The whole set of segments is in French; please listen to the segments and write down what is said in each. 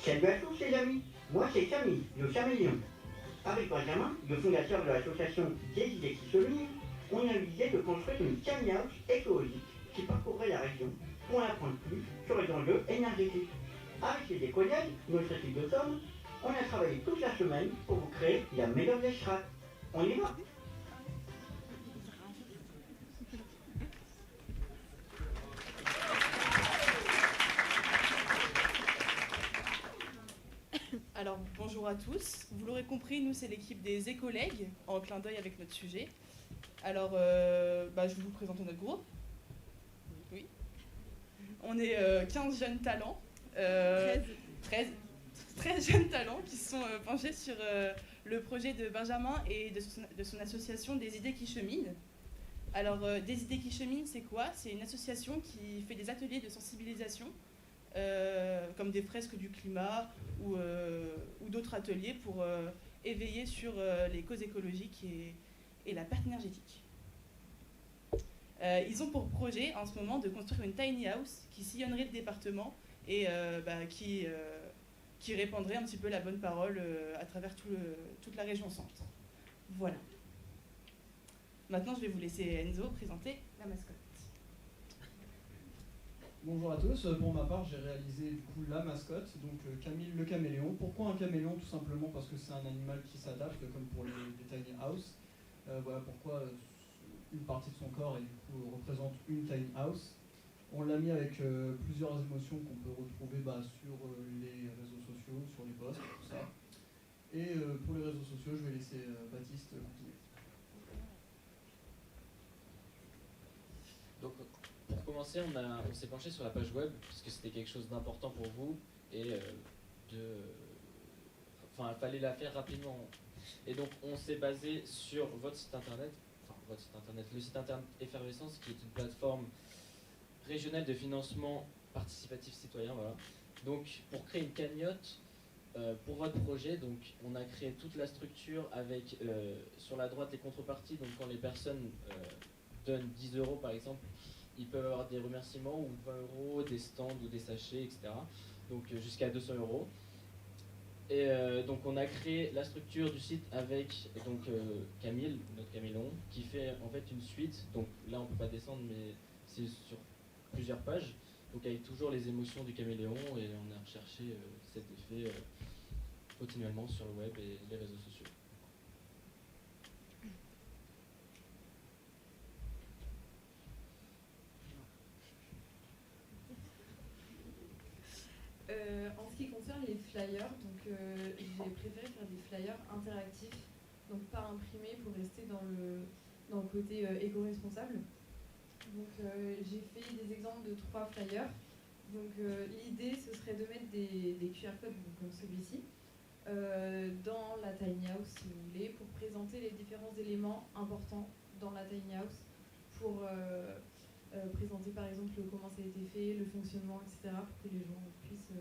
Salut à tous les amis, moi c'est Camille, le caméléon. Avec Benjamin, le fondateur de l'association Des idées qui se lient, on a l'idée de construire une tiny house écologique qui parcourrait la région pour en apprendre plus sur les enjeux énergétiques. Avec les collègues, notre équipe de com, on a travaillé toute la semaine pour vous créer la meilleure des strates. On y va. Alors bonjour à tous, vous l'aurez compris, nous c'est l'équipe des écollègues, en clin d'œil avec notre sujet. Alors je vais vous présenter notre groupe. Oui. On est 15 jeunes talents, 13 jeunes talents qui sont penchés sur le projet de Benjamin et de son association Des idées qui cheminent. Alors Des idées qui cheminent, c'est quoi? C'est une association qui fait des ateliers de sensibilisation comme des fresques du climat ou d'autres ateliers pour éveiller sur les causes écologiques et la perte énergétique. Ils ont pour projet en ce moment de construire une tiny house qui sillonnerait le département et qui répandrait un petit peu la bonne parole à travers toute la région centre. Voilà. Maintenant, je vais vous laisser Enzo présenter la mascotte. Bonjour à tous, pour ma part j'ai réalisé du coup la mascotte, donc Camille le caméléon. Pourquoi un caméléon? Tout simplement parce que c'est un animal qui s'adapte comme pour les tiny house. Voilà pourquoi une partie de son corps du coup, représente une tiny house. On l'a mis avec plusieurs émotions qu'on peut retrouver sur les réseaux sociaux, sur les posts, tout ça. Et pour les réseaux sociaux, je vais laisser Baptiste continuer. Donc, pour commencer, on s'est penché sur la page web, puisque c'était quelque chose d'important pour vous, et il fallait la faire rapidement. Et donc, on s'est basé sur votre site internet, le site internet Effervescence, qui est une plateforme régionale de financement participatif citoyen. Voilà. Donc, pour créer une cagnotte pour votre projet, donc, on a créé toute la structure avec, sur la droite, les contreparties. Donc, quand les personnes donnent 10 € par exemple, ils peuvent avoir des remerciements ou 20 €, des stands ou des sachets, etc. Donc jusqu'à 200 €. Et donc on a créé la structure du site avec Camille, notre caméléon, qui fait en fait une suite. Donc là on peut pas descendre, mais c'est sur plusieurs pages. Donc avec toujours les émotions du caméléon, et on a recherché cet effet continuellement sur le web et les réseaux sociaux. En ce qui concerne les flyers, j'ai préféré faire des flyers interactifs, donc pas imprimés pour rester dans le côté éco-responsable. Donc j'ai fait des exemples de 3 flyers. Donc l'idée ce serait de mettre des QR codes comme celui-ci dans la tiny house si vous voulez, pour présenter les différents éléments importants dans la tiny house, pour présenter par exemple comment ça a été fait, le fonctionnement, etc., pour que les gens puissent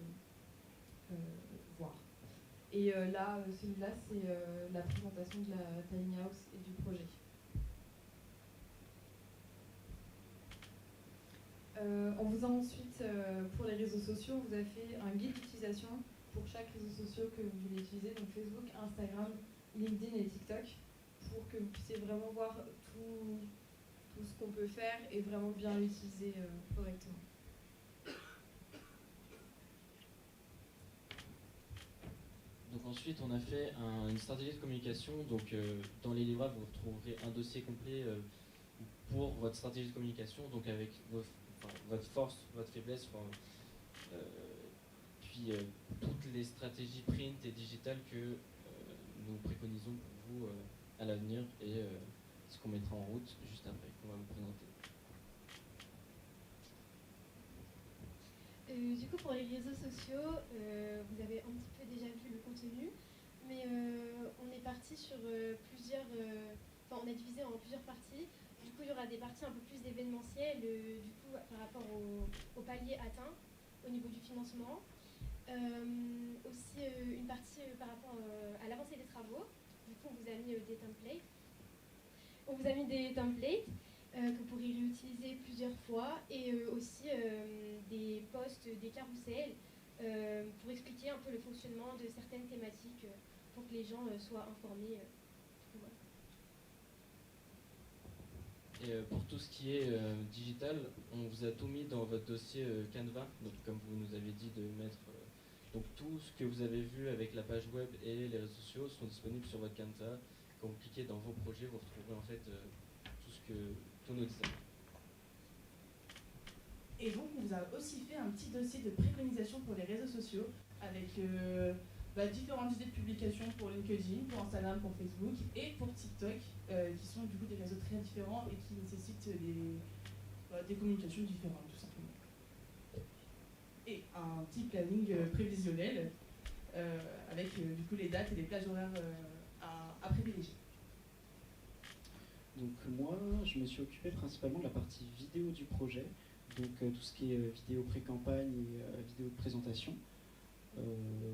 voir. Et là, celui-là, c'est la présentation de la tiny house et du projet. On vous a ensuite, pour les réseaux sociaux, on vous a fait un guide d'utilisation pour chaque réseau social que vous voulez utiliser, donc Facebook, Instagram, LinkedIn et TikTok, pour que vous puissiez vraiment voir tout ce qu'on peut faire et vraiment bien l'utiliser correctement. Donc ensuite, on a fait une stratégie de communication. Donc dans les livrables, vous retrouverez un dossier complet pour votre stratégie de communication, donc avec votre force, votre faiblesse, puis toutes les stratégies print et digitales que nous préconisons pour vous à l'avenir, et ce qu'on mettra en route juste après, qu'on va vous présenter. Du coup, pour les réseaux sociaux, vous avez un petit peu déjà vu le contenu, mais on est parti sur on a divisé en plusieurs parties. Du coup, il y aura des parties un peu plus événementielles, du coup, par rapport au palier atteint au niveau du financement. Aussi une partie par rapport à l'avancée des travaux. Du coup, on vous a mis des templates. On vous a mis des templates que vous pourrez réutiliser plusieurs fois, et aussi des posts, des carousels pour expliquer un peu le fonctionnement de certaines thématiques pour que les gens soient informés. Voilà. Et pour tout ce qui est digital, on vous a tout mis dans votre dossier Canva, donc comme vous nous avez dit de mettre... donc tout ce que vous avez vu avec la page web et les réseaux sociaux sont disponibles sur votre Canva. Quand vous cliquez dans vos projets, vous retrouverez en fait tous nos designs. Et donc, on vous a aussi fait un petit dossier de préconisation pour les réseaux sociaux avec différentes idées de publication pour LinkedIn, pour Instagram, pour Facebook et pour TikTok, qui sont du coup des réseaux très différents et qui nécessitent des communications différentes, tout simplement. Et un petit planning prévisionnel avec du coup les dates et les plages horaires à privilégier. Donc moi, je me suis occupé principalement de la partie vidéo du projet, donc tout ce qui est vidéo pré-campagne et vidéo de présentation.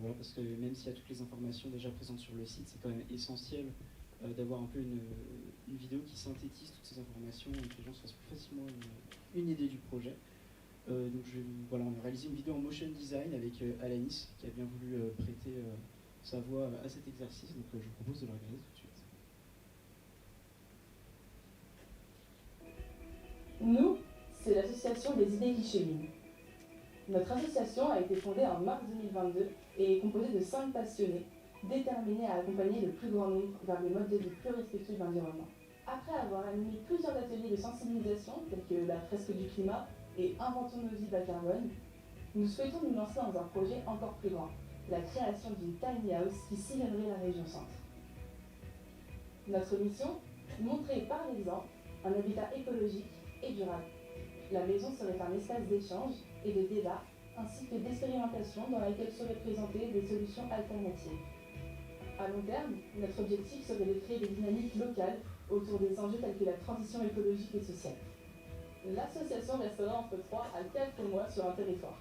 Voilà, parce que même s'il y a toutes les informations déjà présentes sur le site, c'est quand même essentiel d'avoir un peu une vidéo qui synthétise toutes ces informations et que les gens se fassent plus facilement une idée du projet. Donc voilà, on a réalisé une vidéo en motion design avec Alanis qui a bien voulu prêter sa voix à cet exercice, donc je vous propose de la regarder tout de suite. Nous, c'est l'association des idées qui cheminent. Notre association a été fondée en mars 2022 et est composée de 5 passionnés déterminés à accompagner le plus grand nombre vers des modes de vie plus respectueux de l'environnement. Après avoir animé plusieurs ateliers de sensibilisation tels que la fresque du climat et Inventons nos vies bas carbone, nous souhaitons nous lancer dans un projet encore plus grand, la création d'une tiny house qui sillonnerait la région centre. Notre mission, montrer par l'exemple un habitat écologique et durable. La maison serait un espace d'échange et de débat, ainsi que d'expérimentation dans laquelle seraient présentées des solutions alternatives. À long terme, notre objectif serait de créer des dynamiques locales autour des enjeux tels que la transition écologique et sociale. L'association restera entre 3 à 4 mois sur un territoire.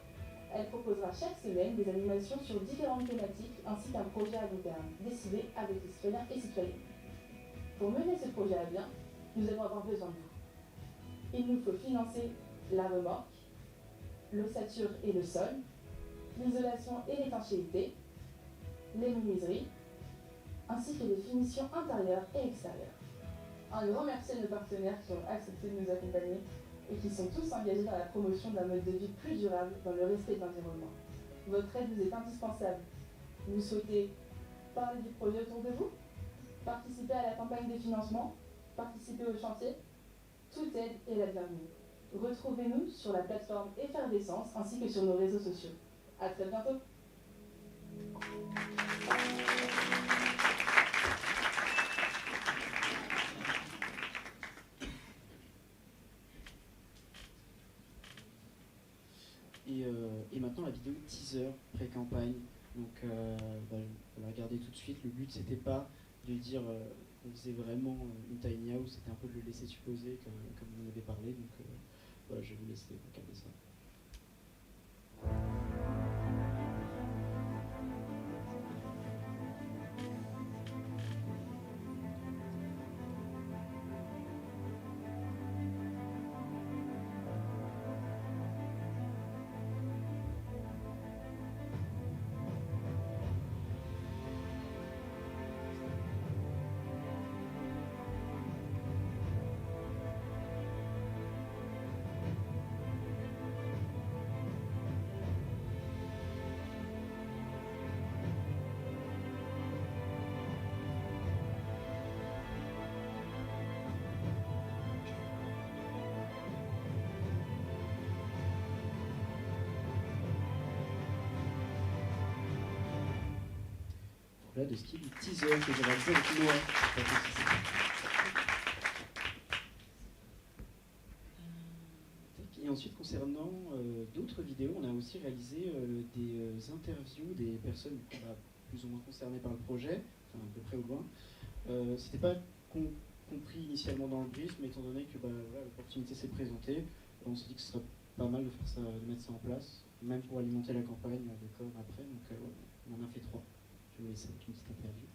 Elle proposera chaque semaine des animations sur différentes thématiques ainsi qu'un projet à long terme, décidé avec les citoyens et citoyennes. Pour mener ce projet à bien, nous allons avoir besoin de vous. Il nous faut financer la remorque, l'ossature et le sol, l'isolation et l'étanchéité, les menuiseries, ainsi que les finitions intérieures et extérieures. Un grand merci à nos partenaires qui ont accepté de nous accompagner et qui sont tous engagés dans la promotion d'un mode de vie plus durable dans le respect de l'environnement. Votre aide nous est indispensable. Vous souhaitez parler du projet autour de vous, participer à la campagne de financement, participer au chantier. Toute aide est la bienvenue. Retrouvez-nous sur la plateforme Effervescence ainsi que sur nos réseaux sociaux. À très bientôt. Et maintenant la vidéo teaser pré-campagne. Donc on va regarder tout de suite. Le but c'était pas de dire qu'on faisait vraiment une tiny house, c'était un peu de le laisser supposer comme vous en avez parlé. Donc voilà, je vais vous laisser regarder ça. De ce qui est du teaser que j'ai réalisé avec Noah. Et ensuite, concernant d'autres vidéos, on a aussi réalisé des interviews des personnes plus ou moins concernées par le projet, enfin à peu près au loin. C'était pas compris initialement dans le brief, mais étant donné que voilà, l'opportunité s'est présentée, on s'est dit que ce serait pas mal de faire ça, de mettre ça en place, même pour alimenter la campagne de com après. Donc on en a fait 3. Je vais vous laisser avec une petite interview.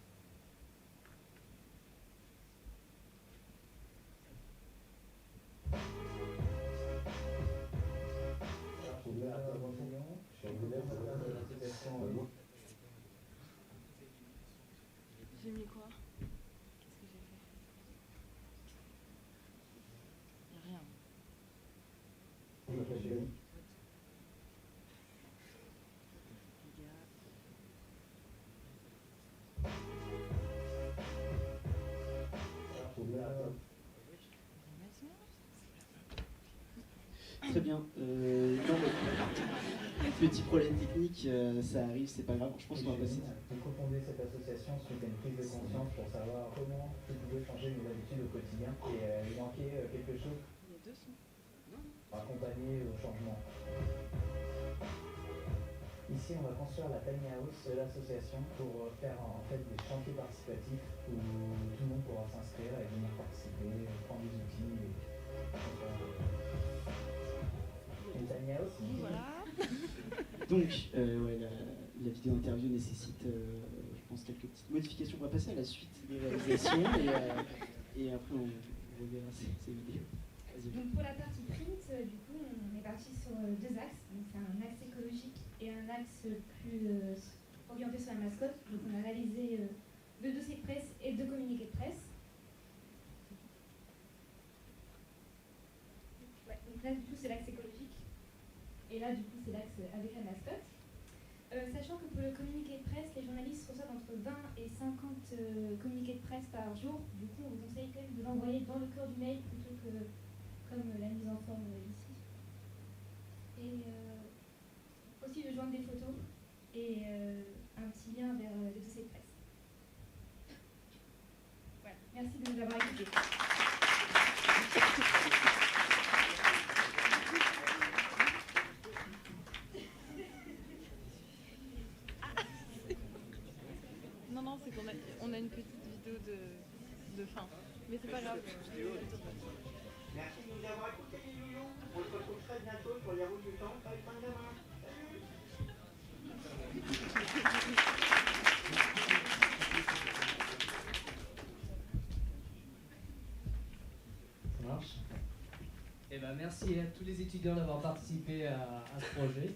bien. Non, mais petit problème technique, ça arrive, c'est pas grave. Je pense qu'on va passer. Vous cofondez cette association suite à une prise de conscience pour savoir comment vous pouvez changer nos habitudes au quotidien et il manquait quelque chose Il y a 2 sons. pour accompagner au changement. Ici, on va construire la tiny house de l'association pour faire en fait des chantiers participatifs où tout le monde pourra s'inscrire et venir participer, prendre des outils. Une tiny house. Voilà. Donc, ouais, la vidéo interview nécessite, je pense, quelques petites modifications. On va passer à la suite des réalisations et après on reverra ces vidéos. Vas-y. Donc pour la partie print, du coup, on est parti sur 2 axes. Donc c'est un axe écologique et un axe plus orienté sur la mascotte. Donc on a réalisé 2 dossiers de presse et 2 communiqués de presse. Ouais, donc là, du coup, c'est l'axe écologique. Et là, du coup, c'est l'axe avec la mascotte. Sachant que pour le communiqué de presse, les journalistes reçoivent entre 20 et 50 communiqués de presse par jour. Du coup, on vous conseille quand même de l'envoyer dans le cœur du mail plutôt que comme la mise en forme ici. Et aussi de joindre des photos et un petit lien vers le dossier de presse. Voilà. Merci de nous avoir écoutés. Non, c'est qu'on a une petite vidéo de fin. Mais c'est pas grave. Merci de nous avoir écoutés, les loulous. On se retrouve très bientôt pour les routes du temps. Pas de fin de main. Ça marche. Eh ben, merci à tous les étudiants d'avoir participé à ce projet.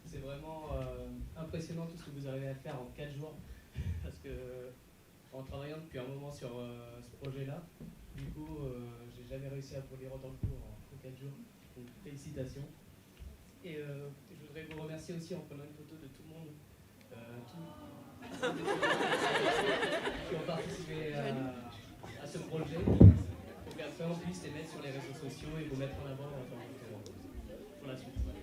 C'est vraiment impressionnant tout ce que vous arrivez à faire en 4 jours. Parce que en travaillant depuis un moment sur ce projet-là, du coup, j'ai jamais réussi à produire autant de cours en 4 jours. Donc félicitations. Et je voudrais vous remercier aussi en prenant une photo de tout le monde, qui ont participé à ce projet, pour qu'après on puisse les mettre sur les réseaux sociaux et vous mettre en avant pour la suite. Voilà.